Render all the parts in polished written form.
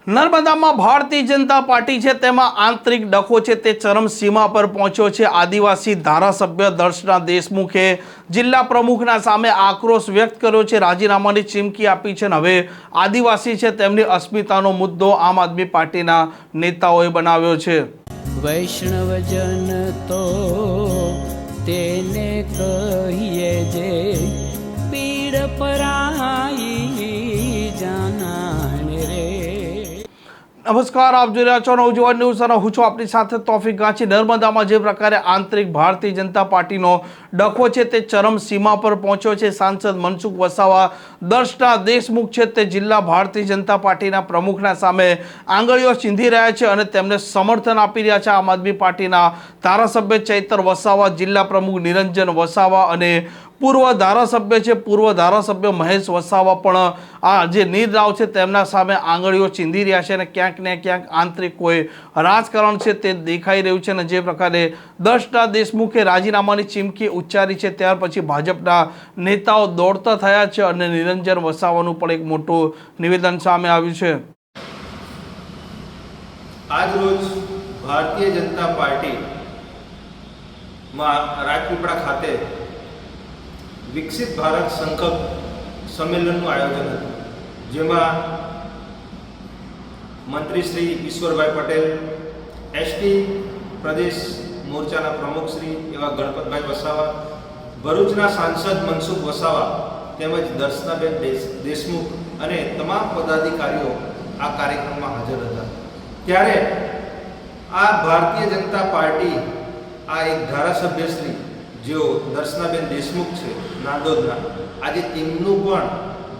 નર્મદામાં Bharatiya Janata party છે તેમાં આંતરિક ડખો છે તે ચરમસીમા પર પહોંચ્યો છે। આદિવાસી ધારાસભ્ય દર્શના દેશમુખે જિલ્લા પ્રમુખના સામે આક્રોશ વ્યક્ત કર્યો છે, રાજીનામાની ચીમકી આપી છે। હવે આદિવાસી છે તેમની અસ્મિતાનો મુદ્દો આમ આદમી પાર્ટીના નેતાઓએ બનાવ્યો છે। વૈષ્ણવજન તો તેને કહીએ જે પીડ પરાઈ જાનાને રે। નમસ્કાર, આપ જોઈ રહ્યા છો નવજીવન ન્યૂઝ અને હું છું આપની સાથે તોફિક ગાંચી। નર્મદામાં જે પ્રકારે આંતરિક ભારતીય જનતા પાર્ટીનો ડખો છે તે ચરમસીમા પર પહોંચ્યો છે। સાંસદ મનસુખ વસાવા દર્શના દેશમુખ છે તે જિલ્લા ભારતીય જનતા પાર્ટીના પ્રમુખના સામે આંગળીઓ ચીંધી રહ્યા છે અને તેમને સમર્થન આપી રહ્યા છે। આમ આદમી પાર્ટીના ધારાસભ્ય ચૈતર વસાવા, જિલ્લા પ્રમુખ નિરંજન વસાવા અને પૂર્વ ધારાસભ્ય છે પૂર્વ ધારાસભ્ય મહેશ વસાવા પણ આ જે નીરરાવ છે તેમના સામે આંગળીઓ ચીંધી રહ્યા છે અને ક્યાંક ને ક્યાંક આંતરિક કોઈ રાજકારણ છે તે દેખાઈ રહ્યું છે। અને જે પ્રકારે દર્શના દેશમુખે રાજીનામાની ચીમકી ઉચ્ચારી છે ત્યાર પછી ભાજપના નેતાઓ દોડતા થયા છે અને નિરંજન વસાવાનું પણ એક મોટું નિવેદન સામે આવ્યું છે। આજ રોજ ભારતીય જનતા પાર્ટી રાજપીપળા ખાતે વિકસિત ભારત સંકલ્પ સંમેલનનું આયોજન હતું, જેમાં મંત્રી શ્રી ઈશ્વરભાઈ પટેલ, એસટી પ્રદેશ મોરચાના પ્રમુખ શ્રી એવા ગણપતભાઈ વસાવા, ભરૂચના સાંસદ મનસુખ વસાવા તેમજ દર્શનાબેન દેશમુખ અને તમામ પદાધિકારીઓ આ કાર્યક્રમમાં હાજર હતા। ત્યારે આ ભારતીય જનતા પાર્ટી આ એક ધારાસભ્ય શ્રી જેઓ દર્શનાબેન દેશમુખ છે નાંદોદના, આજે તેમનું પણ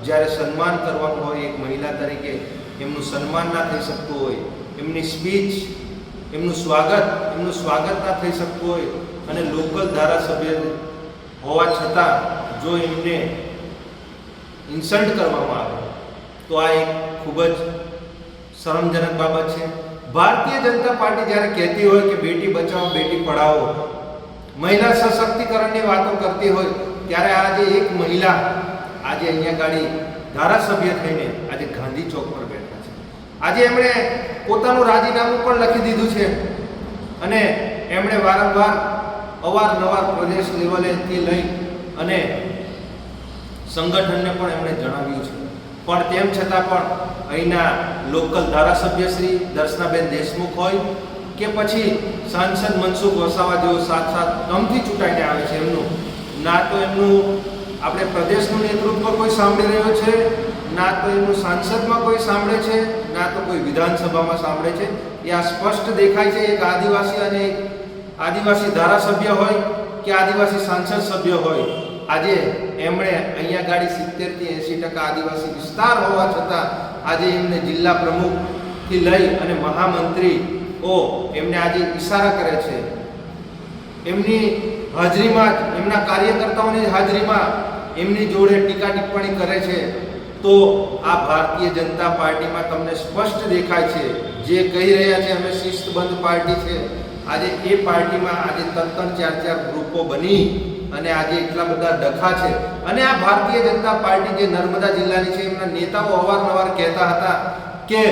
જ્યારે સન્માન કરવાનું હોય, એક મહિલા તરીકે એમનું સન્માન ના થઈ શકતું હોય, એમની સ્પીચ, એમનું સ્વાગત ના થઈ શકતું હોય અને લોકલ ધારાસભ્ય હોવા છતાં જો એમને ઇન્સલ્ટ કરવામાં આવે તો આ એક ખૂબ જ શરમજનક બાબત છે। ભારતીય જનતા પાર્ટી જ્યારે કહેતી હોય કે બેટી બચાવો બેટી પઢાઓ, મહિલા સશક્તિકરણની વાતો કરતી હોય, ત્યારે આજે એક મહિલા આજે અહીંયા ગાડી ધારાસભ્ય થઈને આજે ગાંધી ચોક પર બેઠા છે। આજે એમણે પોતાનું રાજીનામું પણ લખી દીધું છે અને એમણે અવારનવાર પ્રદેશ લેવલેથી લઈ અને સંગઠનને પણ એમણે જણાવ્યું છે, પણ તેમ છતાં પણ અહીંના લોકલ ધારાસભ્ય શ્રી દર્શનાબેન દેશમુખ હોય કે પછી સાંસદ મનસુખ વસાવા જેઓ સાત દમથી ચૂંટાઈને આવે છે, એમનું ના તો એમનું આપણે પ્રદેશનું નેતૃત્વ કોઈ સાંભળી રહ્યો છે, ના તો એમનું સાંસદમાં કોઈ સાંભળે છે, ના તો કોઈ વિધાનસભામાં સાંભળે છે। એ આ સ્પષ્ટ દેખાય છે। એક આદિવાસી અને એક આદિવાસી ધારાસભ્ય હોય કે આદિવાસી સાંસદ સભ્ય હોય, આજે એમણે અહીંયા ગાડી 70 થી 80% આદિવાસી વિસ્તાર હોવા છતાં આજે એમને જિલ્લા પ્રમુખથી લઈ અને મહામંત્રી એમને આજે ઈશારા કરે છે। એમની હાજરીમાં જ, એમના કાર્યકર્તાઓની હાજરીમાં એમની જોડે ટીકા ટિપ્પણી કરે છે, તો આ ભારતીય જનતા પાર્ટીમાં તમને સ્પષ્ટ દેખાય છે જે કહી રહ્યા છે અમે શિસ્તબદ્ધ પાર્ટી છે, આજે એ પાર્ટીમાં આજે 3-4 ગ્રુપો બની અને આજે એટલા બધા ડખા છે। અને આ ભારતીય જનતા પાર્ટી જે નર્મદા જિલ્લાની છે, એમના નેતાઓ અવારનવાર કહેતા હતા કે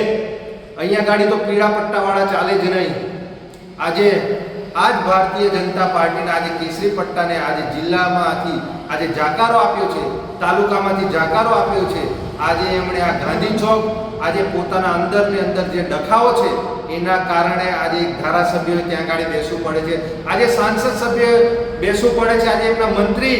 અહીંયા ગાડી તો પીળા પટ્ટાવાળા ચાલે જ નહીં। આજે આજ ભારતીય જનતા પાર્ટીના આજે કેસરી પટ્ટાને આજે જિલ્લામાંથી આજે જાકારો આપ્યો છે, તાલુકામાંથી જાકારો આપ્યો છે। આજે એમણે આ ગાંધી ચોક આજે પોતાના અંદર જે ડખાઓ છે એના કારણે આજે એક ધારાસભ્ય ત્યાં ગાડી બેસવું પડે છે, આજે સાંસદ સભ્ય બેસવું પડે છે, આજે એમના મંત્રી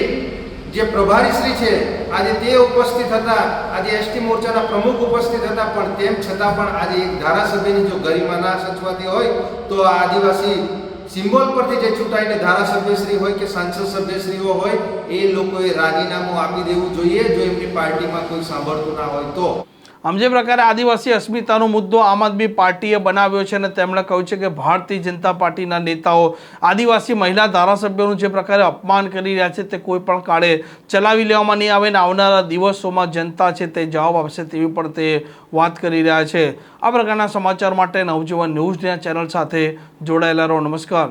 જે પ્રભારી શ્રી છે આજે તે ઉપસ્થિત હતા, આજે એસટી મોરચાના પ્રમુખ ઉપસ્થિત હતા, પણ તેમ છતાં પણ આજે એક ધારાસભ્યની જો ગરિમા ના સચવાતી હોય તો આ આદિવાસી સિમ્બોલ પરથી જે ચૂંટાઈને ધારાસભ્યશ્રી હોય કે સાંસદ સભ્યશ્રીઓ હોય એ લોકોએ રાજીનામું આપી દેવું જોઈએ જો એમની પાર્ટીમાં કોઈ સાંભળતું ના હોય તો। આમ જે પ્રકારે આદિવાસી અસ્મિતાનો મુદ્દો આમ આદમી પાર્ટીએ બનાવ્યો છે અને તેમણે કહ્યું છે કે ભારતીય જનતા પાર્ટીના નેતાઓ આદિવાસી મહિલા ધારાસભ્યોનું જે પ્રકારે અપમાન કરી રહ્યા છે તે કોઈ પણ કાળે ચલાવી લેવામાં નહીં આવે અને આવનારા દિવસોમાં જનતા છે તે જવાબ આપશે તેવી પણ તે વાત કરી રહ્યા છે। આ પ્રકારના સમાચાર માટે નવજીવન ન્યૂઝ ચેનલ સાથે જોડાયેલા રહો। નમસ્કાર।